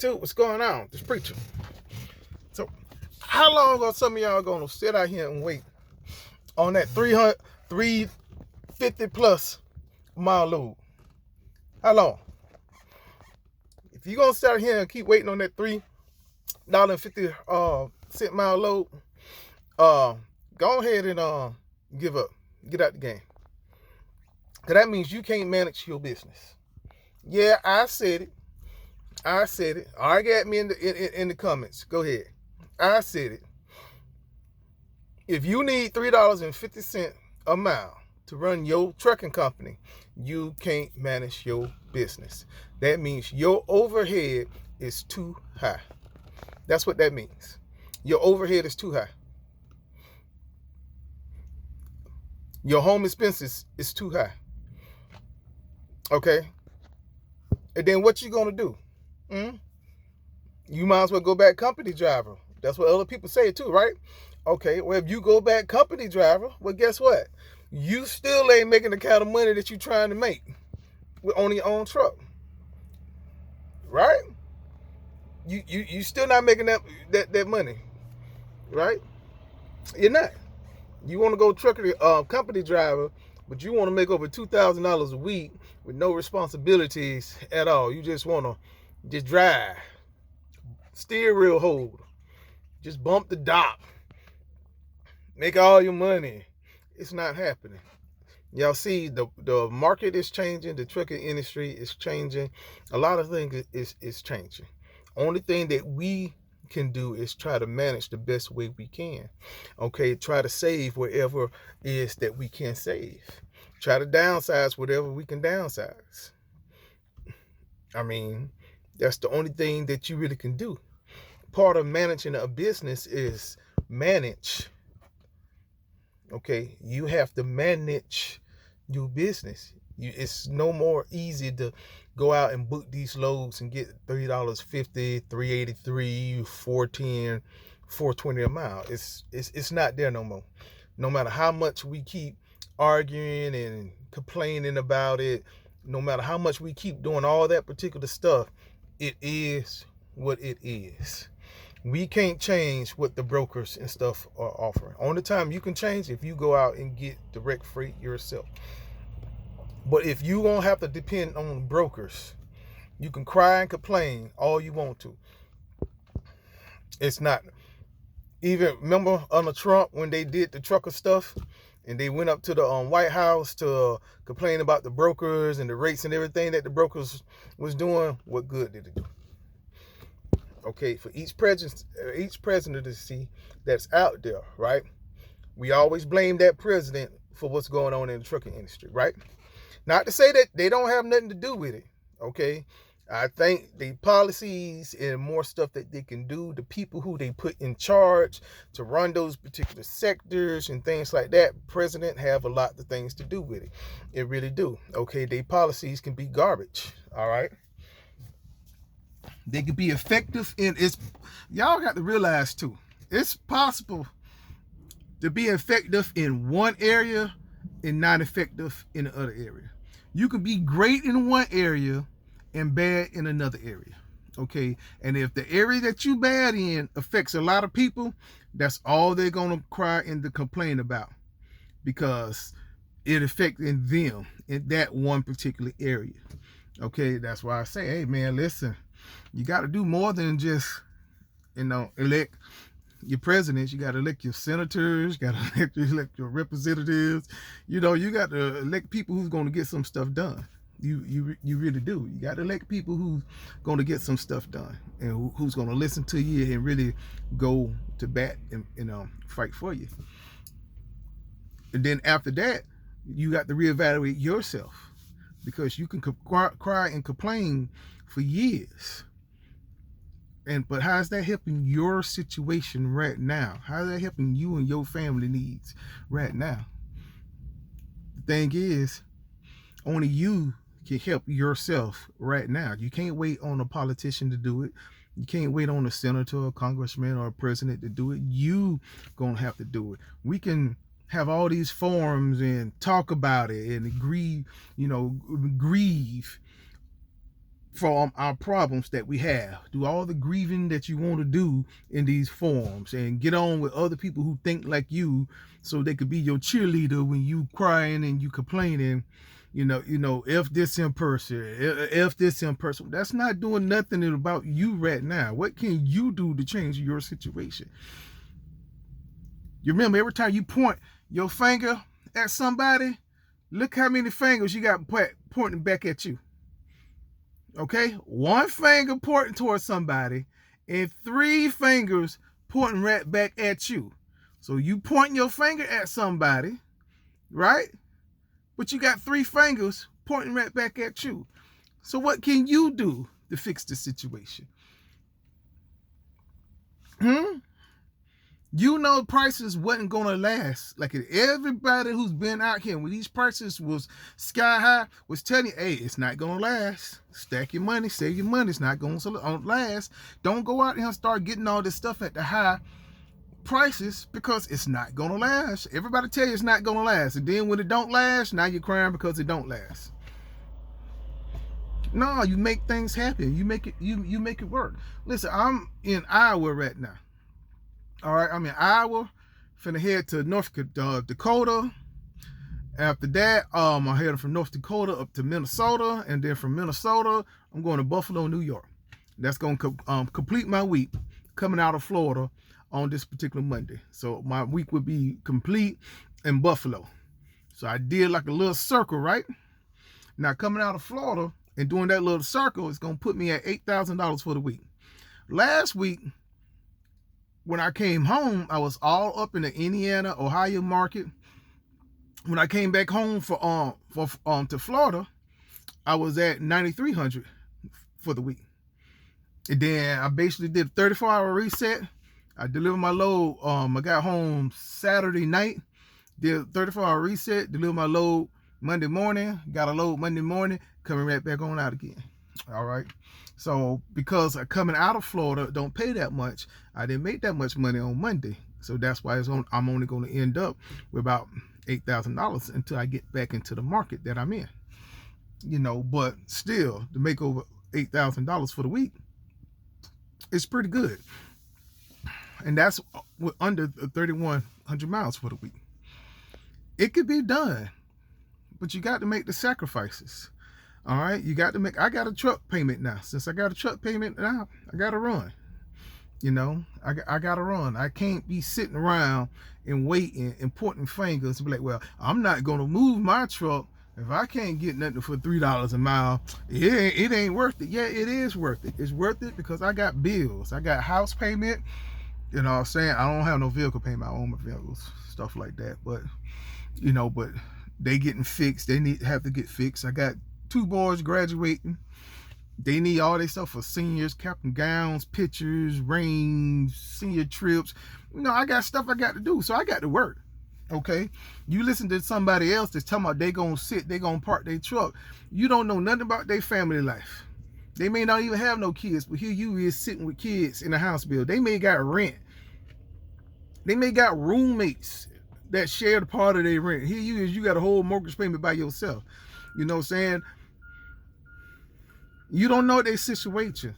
YouTube, what's going on? This preacher. So, how long are some of y'all gonna sit out here and wait on that 350 plus mile load? How long? If you're gonna sit out here and keep waiting on that $3.50 mile load, go ahead and give up. Get out the game. Cause that means you can't manage your business. Yeah, I said it. Argue at me in the comments. Go ahead. I said it. If you need $3.50 a mile to run your trucking company, you can't manage your business. That means your overhead is too high. That's what that means. Your overhead is too high. Your home expenses is too high. Okay? And then what you gonna do? You might as well go back company driver. That's what other people say too, right? Okay, well, if you go back company driver, well, guess what? You still ain't making the kind of money that you're trying to make on your own truck, right? You still not making that money, right? You're not. You want to go company driver, but you want to make over $2,000 a week with no responsibilities at all. You just want to just drive, steer wheel hold, just bump the dock, make all your money. It's not happening. Y'all see, the market is changing. The trucking industry is changing. A lot of things is changing. Only thing that we can do is try to manage the best way we can. Okay, try to save wherever is that we can save. Try to downsize whatever we can downsize. I mean, that's the only thing that you really can do. Part of managing a business is manage. Okay, you have to manage your business. It's no more easy to go out and book these loads and get $3.50, $3.83, $4.10, $4.20 a mile. It's not there no more. No matter how much we keep arguing and complaining about it, no matter how much we keep doing all that particular stuff, it is what it is. We can't change what the brokers and stuff are offering. Only time you can change if you go out and get direct freight yourself. But if you won't have to depend on brokers, you can cry and complain all you want to. It's not. Even remember under Trump when they did the trucker stuff and they went up to the White House to complain about the brokers and the rates and everything that the brokers was doing. What good did it do? Okay, for each presidency that's out there, right? We always blame that president for what's going on in the trucking industry, right? Not to say that they don't have nothing to do with it, okay? I think the policies and more stuff that they can do, the people who they put in charge to run those particular sectors and things like that, president have a lot of things to do with it. It really do, okay? Their policies can be garbage, all right? They can be effective y'all got to realize too, it's possible to be effective in one area and not effective in the other area. You can be great in one area and bad in another area. Okay. And if the area that you bad in affects a lot of people, that's all they're gonna cry and to complain about, because it affecting them in that one particular area. Okay, that's why I say, hey man, listen, you got to do more than just, elect your presidents. You got to elect your senators. You got to elect your representatives. You got to elect people who's going to get some stuff done. You really do. You got to elect people who's going to get some stuff done and who's going to listen to you and really go to bat and fight for you. And then after that, you got to reevaluate yourself, because you can cry and complain for years. But how's that helping your situation right now? How's that helping you and your family needs right now? The thing is, only you can help yourself right now. You can't wait on a politician to do it. You can't wait on a senator, a congressman, or a president to do it. You gonna have to do it. We can have all these forums and talk about it and grieve from our problems that we have. Do all the grieving that you want to do in these forums, and get on with other people who think like you, so they could be your cheerleader when you crying and you complaining. If this in person, if this in person. That's not doing nothing about you right now. What can you do to change your situation? You remember, every time you point your finger at somebody, look how many fingers you got pointing back at you. Okay? One finger pointing towards somebody and 3 fingers pointing right back at you. So you pointing your finger at somebody, right? But you got 3 fingers pointing right back at you. So what can you do to fix the situation? You know prices wasn't gonna last. Like, everybody who's been out here when these prices was sky high was telling you, hey, it's not gonna last. Stack your money, save your money. It's not gonna last. Don't go out here and start getting all this stuff at the high prices, because it's not gonna last. Everybody tell you it's not gonna last, and then when it don't last, now you're crying because it don't last. No, you make things happen. You make it work. Listen, I'm in Iowa right now. All right, I'm in Iowa, finna head to North Dakota. After that, I'm heading from North Dakota up to Minnesota, and then from Minnesota, I'm going to Buffalo, New York. That's going to complete my week coming out of Florida on this particular Monday. So my week would be complete in Buffalo. So I did like a little circle, right? Now, coming out of Florida and doing that little circle is going to put me at $8,000 for the week. Last week, when I came home, I was all up in the Indiana, Ohio market. When I came back home to Florida, I was at $9,300 for the week. And then I basically did a 34-hour reset. I delivered my load. I got home Saturday night, did a 34-hour reset, delivered my load Monday morning, got a load Monday morning, coming right back on out again. All right. So because coming out of Florida don't pay that much, I didn't make that much money on Monday. So that's why I'm only going to end up with about $8,000 until I get back into the market that I'm in. But still, to make over $8,000 for the week, it's pretty good. And that's under 3,100 miles for the week. It could be done, but you got to make the sacrifices. All right, I got a truck payment now. Since I got a truck payment now, I got to run. I got to run. I can't be sitting around and waiting and pointing fingers and be like, well, I'm not going to move my truck if I can't get nothing for $3 a mile. It ain't worth it. Yeah, it is worth it. It's worth it because I got bills. I got house payment. You know what I'm saying? I don't have no vehicle payment. I own my vehicles, stuff like that. But, but they getting fixed. They have to get fixed. I got 2 boys graduating. They need all their stuff for seniors, cap and gowns, pictures, rings, senior trips. I got stuff I got to do, so I got to work. Okay? You listen to somebody else that's talking about they gonna park their truck. You don't know nothing about their family life. They may not even have no kids, but here you is sitting with kids in a house bill. They may got rent. They may got roommates that share the part of their rent. Here you got a whole mortgage payment by yourself. You know what I'm saying? You don't know their situation.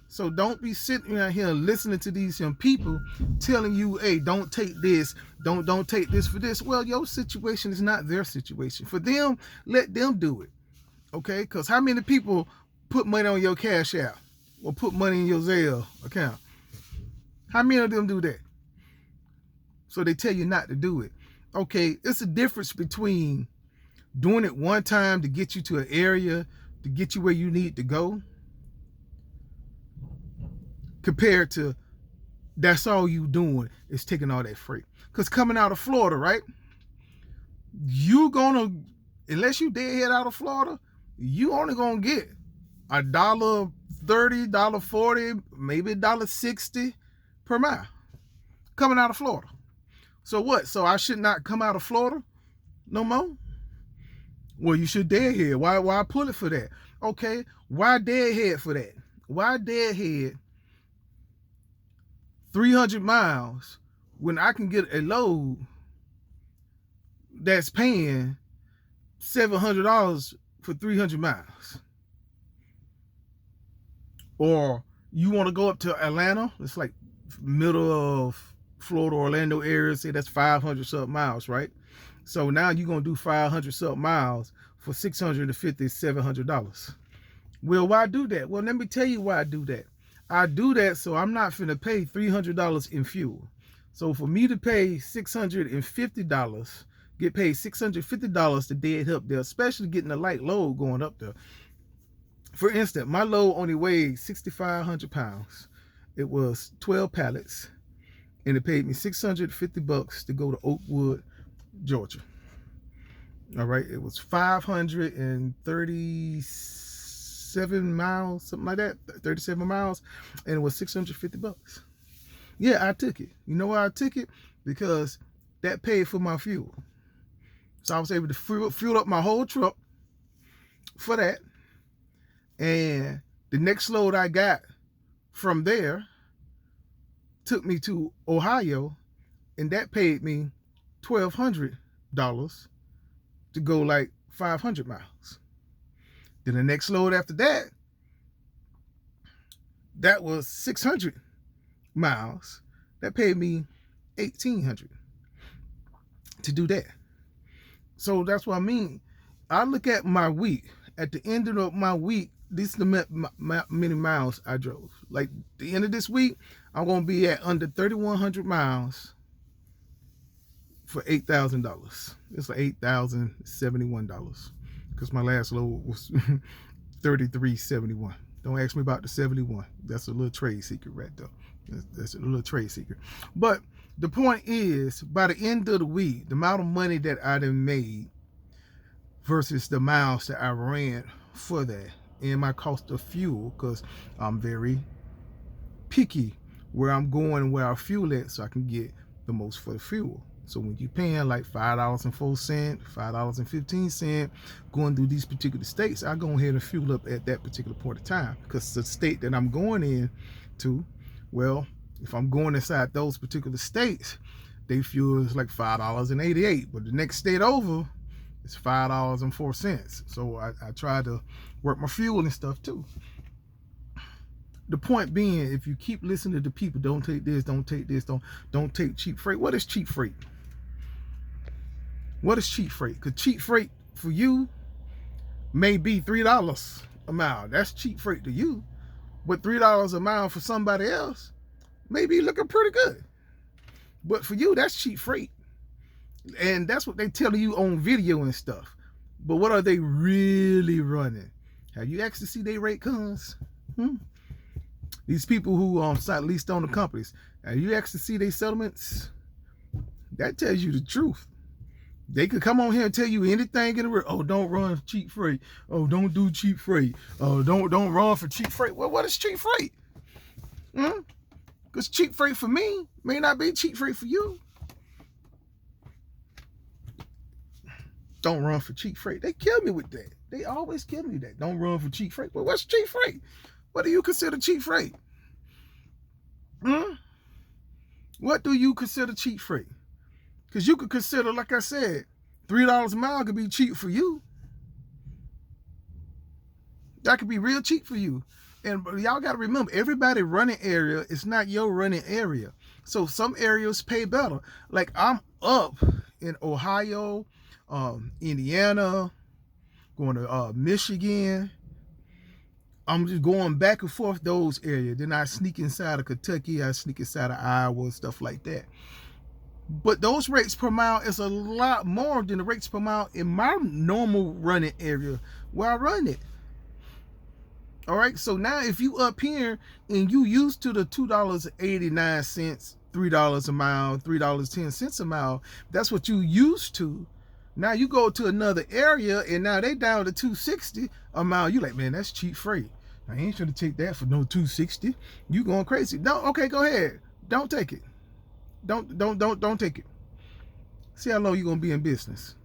So don't be sitting out here listening to these people telling you, hey, don't take this, don't take this for this. Well, your situation is not their situation. For them, let them do it. Okay? Because how many people put money on your Cash App or put money in your Zelle account? How many of them do that? So they tell you not to do it. Okay, it's a difference between doing it one time to get you to an area, to get you where you need to go, compared to that's all you doing is taking all that freight. Because coming out of Florida, right, unless you deadhead out of Florida, you only gonna get $1.30, $1.40, maybe $1.60 per mile coming out of Florida. So what? So I should not come out of Florida no more? Well, you should deadhead. Why pull it for that? Okay, why deadhead for that? Why deadhead 300 miles when I can get a load that's paying $700 for 300 miles? or you want to go up to Atlanta, it's like middle of Florida, Orlando area, say that's 500 something miles, right? So now you're going to do 500 something miles for $650, $700. Well, why do that? Well, let me tell you why I do that. I do that so I'm not finna pay $300 in fuel. So for me to pay $650, get paid $650 to dead up there, especially getting a light load going up there. For instance, my load only weighed 6,500 pounds. It was 12 pallets, and it paid me $650 to go to Oakwood, Georgia. All right, it was 537 miles, something like that, 37 miles, and it was $650. Yeah, I took it. You know why I took it? Because that paid for my fuel. So I was able to fuel up my whole truck for that. And the next load I got from there took me to Ohio, and that paid me $1,200 to go like 500 miles. Then the next load after that, that was 600 miles. That paid me $1,800 to do that. So that's what I mean. I look at my week. At the end of my week, this is the many miles I drove. Like the end of this week, I'm going to be at under 3,100 miles for $8,000. It's like $8,071 because my last load was $3,371. Don't ask me about the 71. That's a little trade secret right there. That's a little trade secret. But the point is, by the end of the week, the amount of money that I done made versus the miles that I ran for that, and my cost of fuel, because I'm very picky where I'm going and where I fuel at so I can get the most for the fuel. So when you're paying like $5.04, $5.15 going through these particular states, I go ahead and fuel up at that particular point of time, because the state that I'm going in to, well, if I'm going inside those particular states, they fuel is like $5.88, but the next state over, it's $5.04. So I try to work my fuel and stuff too. The point being, if you keep listening to the people, don't take this, don't take this, don't take cheap freight. What is cheap freight? What is cheap freight? Because cheap freight for you may be $3 a mile. That's cheap freight to you. But $3 a mile for somebody else may be looking pretty good. But for you, that's cheap freight. And that's what they tell you on video and stuff. But what are they really running? Have you actually see their rate cards? These people who leased on the companies, have you actually see their settlements? That tells you the truth. They could come on here and tell you anything in the world. Oh, don't run cheap freight. Oh, don't do cheap freight. Oh, don't run for cheap freight. Well, what is cheap freight? Because cheap freight for me may not be cheap freight for you. Don't run for cheap freight. They kill me with that. They always kill me with that. Don't run for cheap freight. Well, what's cheap freight? What do you consider cheap freight? What do you consider cheap freight? Because you could consider, like I said, $3 a mile could be cheap for you. That could be real cheap for you. And y'all got to remember, everybody running area is not your running area. So some areas pay better. Like I'm up in Ohio, Indiana, going to Michigan. I'm just going back and forth those areas. Then I sneak inside of Kentucky. I sneak inside of Iowa, stuff like that. But those rates per mile is a lot more than the rates per mile in my normal running area where I run it. All right, so now if you up here and you used to the $2.89, $3 a mile, $3.10 a mile, that's what you used to. Now you go to another area and now they down to $2.60 a mile. You like, man, that's cheap freight. I ain't trying to take that for no $2.60. You going crazy. No, okay, go ahead. Don't take it. Don't take it. See how long you gonna be in business.